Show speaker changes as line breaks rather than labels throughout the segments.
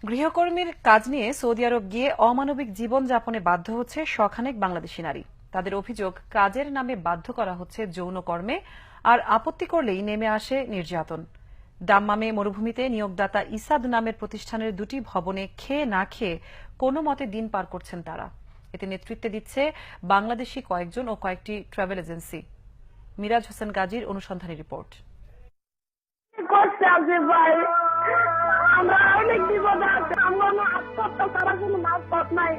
গৃহকর্মীর কাজ নিয়ে সৌদি আরব গিয়ে অমানবিক জীবনযাপনে বাধ্য হচ্ছে শখানেক বাংলাদেশি নারী। তাদের অভিযোগ, কাজের নামে বাধ্য করা হচ্ছে যৌন কর্মে, আর আপত্তি করলেই নেমে আসে নির্যাতন। দাম্মামে মরুভূমিতে নিয়োগদাতা ইসাদ নামের প্রতিষ্ঠানের দুটি ভবনে খেয়ে না খেয়ে কোনো মতে দিন পার করছেন তারা। এতে নেতৃত্বে দিচ্ছে বাংলাদেশি কয়েকজন ও কয়েকটি ট্রাভেল এজেন্সি। মিরাজ হোসেন গাজীর অনুসন্ধানী রিপোর্ট।
আমরা অনেক বিপদ আছে, আমরা আত্মহত্যা করা কোনো মাপপথ নাই।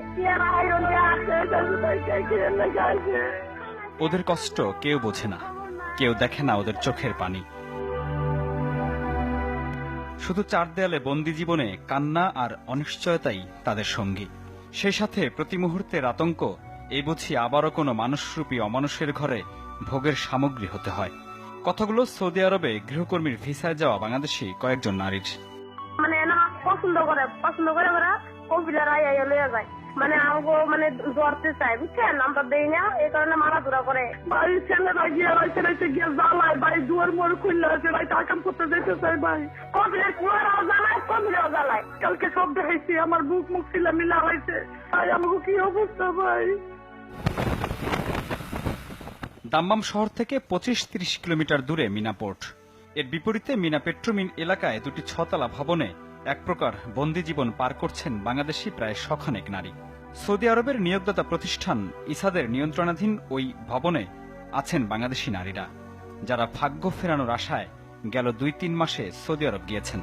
ওদের কষ্ট কেউ বোঝে না, কেউ দেখে না ওদের চোখের পানি। শুধু চার দেয়ালে বন্দি জীবনে কান্না আর অনিশ্চয়তাই তাদের সঙ্গী। সেই সাথে প্রতি মুহূর্তের আতঙ্ক, এই বুঝি আবারও কোনো মানুষরূপী অমানুষের ঘরে ভোগের সামগ্রী হতে হয়। কথাগুলো সৌদি আরবে গৃহকর্মীর ভিসায় যাওয়া বাংলাদেশি কয়েকজন নারীর।
মানে না পছন্দ করে ওরা কম্পিউটার আইয়া লয়ে যায়, মানে আমাকে মানে ধরতে চায়, বুঝছেন? আমরা দেই না, এই কারণে মারাধরা করে। ভাই ছেলেরা গিয়ে গিয়ে জ্বালায়, ভাই দুয়ার মোড় খুললে আছে, ভাই কাম করতে যেতে চাই, ভাই কম্পিউটার কুয়ারাও জ্বালায়, কম্পিউটার জ্বালায়। কালকে সব দেখাইছি, আমার বুক মুখ ছিল মিলা হয়েছে, ভাই আমাকে কি অবস্থা ভাই।
দাম্মাম শহর থেকে 25-30 কিলোমিটার দূরে মিনা পোর্ট। এর বিপরীতে মিনা পেট্রোমিন এলাকায় দুটি 6 তলা ভবনে এক প্রকার বন্দি জীবন পার করছেন বাংলাদেশি প্রায় শখানেক নারী। সৌদি আরবের নিয়োগদাতা প্রতিষ্ঠান ইসাদের নিয়ন্ত্রণাধীন ওই ভবনে আছেন বাংলাদেশি নারীরা, যারা ভাগ্য ফেরানোর আশায় গেল 2-3 মাসে সৌদি আরব গিয়েছেন।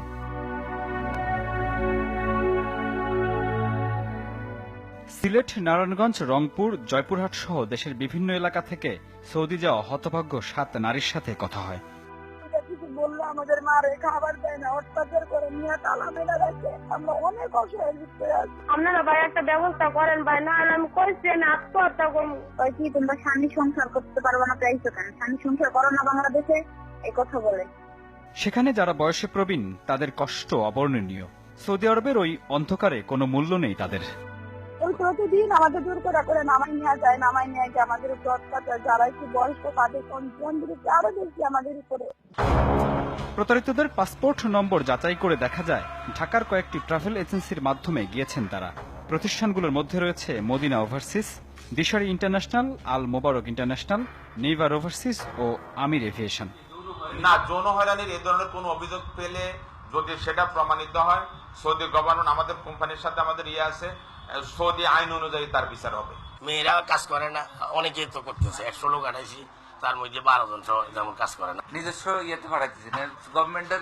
সিলেট, নারায়ণগঞ্জ, রংপুর, জয়পুরহাট সহ দেশের বিভিন্ন এলাকা থেকে সৌদি যাওয়া হতভাগ্য 7 নারীর সাথে কথা হয়।
বললো আমাদের মারে, খাবার দেয় না, অত্যাচার করে, নিয়ে তালা মেলা রাখে, আমরা অনেক অসহায় ভিতরে আছি। আপনারা ভাই একটা ব্যবস্থা করেন ভাই, না আমি কইছি না আত্মহত্যা করবো। কি তোমরা স্বামী সংসার করতে পারবো না, চাইছো কেন? স্বামী সংসার করো না বাংলাদেশে, এই কথা বলে।
সেখানে যারা বয়সে প্রবীণ, তাদের কষ্ট অবর্ণনীয়। সৌদি আরবের ওই অন্ধকারে কোনো মূল্য নেই তাদের।
ওই প্রতিদিন আমাদের দূর করে নামাই নিয়ে যায়, নামাই নিয়ে গিয়ে আমাদের উপর অত্যাচার, যারা একটু বয়স্ক তাদের আরো বেশি আমাদের উপরে।
প্রতারিতদের পাসপোর্ট নম্বর যাচাই করে দেখা যায় ঢাকার কয়েকটি ট্রাভেল এজেন্সির মাধ্যমে গিয়েছেন তারা। প্রতিষ্ঠানগুলোর মধ্যে রয়েছে মদিনা ওভারসিজ, দিশারি ইন্টারন্যাশনাল, আল মোবারক ইন্টারন্যাশনাল, নেইভার ওভারসিজ ও আমির এভিয়েশন।
না, যৌন হয়রানির এই ধরনের কোনো অভিযোগ পেলে যদি সেটা প্রমাণিত হয়, সৌদি গভর্নমেন্ট আমাদের কোম্পানির সাথে আমাদের আছে, সৌদি আইন অনুযায়ী তার বিচার হবে।
মেয়েরা কাজ করে না, অনেকেই তো করতেছে। 100 লোক আনাইছি, তার মধ্যে 12 জন যেমন কাজ করে না।
নিজস্ব ইয়েতে পাঠাইতেছি, গভর্নমেন্টের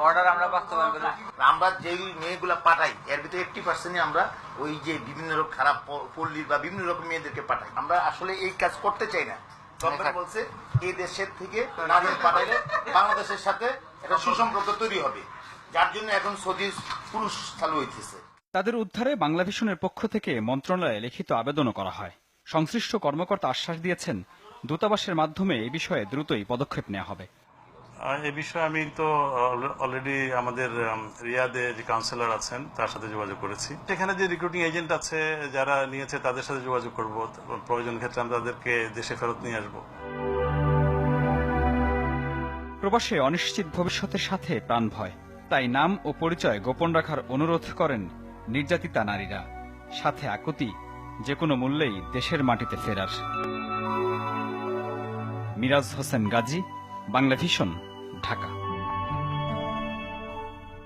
অর্ডার আমরা বাস্তবায়ন করি।
আমরা যেই মেয়েগুলা পাঠাই, এর ভিতরে 80% আমরা ওই যে বিভিন্ন রকম খারাপ পল্লীর বা বিভিন্ন রকম মেয়েদেরকে পাঠাই। আমরা আসলে এই কাজ করতে চাই না। গভর্নমেন্ট বলছে এই দেশের থেকে নারী পাঠাইলে বাংলাদেশের সাথে একটা সুসম্পর্ক তৈরি হবে, যার জন্য এখন সৌদি পুরুষ চালু হইতেছে।
তাদের উদ্ধারে বাংলাভিশনের পক্ষ থেকে মন্ত্রণালয়ে লিখিত আবেদনও করা হয়। সংশ্লিষ্ট কর্মকর্তা আশ্বাস দিয়েছেন, দূতাবাসের মাধ্যমে এ বিষয়ে দ্রুতই পদক্ষেপ নেওয়া হবে।
এ বিষয়ে আমি তো অলরেডি আমাদের রিয়াদে যে কাউন্সিলর আছেন তার সাথে যোগাযোগ করেছি। সেখানে যে রিক্রুটিং এজেন্ট আছে যারা নিয়েছে তাদের সাথে যোগাযোগ করব, প্রয়োজন ক্ষেত্রে আমরা তাদেরকে দেশে ফেরত নিয়ে আসবো।
প্রবাসে অনিশ্চিত ভবিষ্যতের সাথে প্রাণ ভয়, তাই নাম ও পরিচয় গোপন রাখার অনুরোধ করেন নির্যাতিতা নারীরা, সাথে আকুতি যে কোনো মূল্যেই দেশের মাটিতে ফেরার। মিরাজ হোসেন গাজী, বাংলাভিশন, ঢাকা।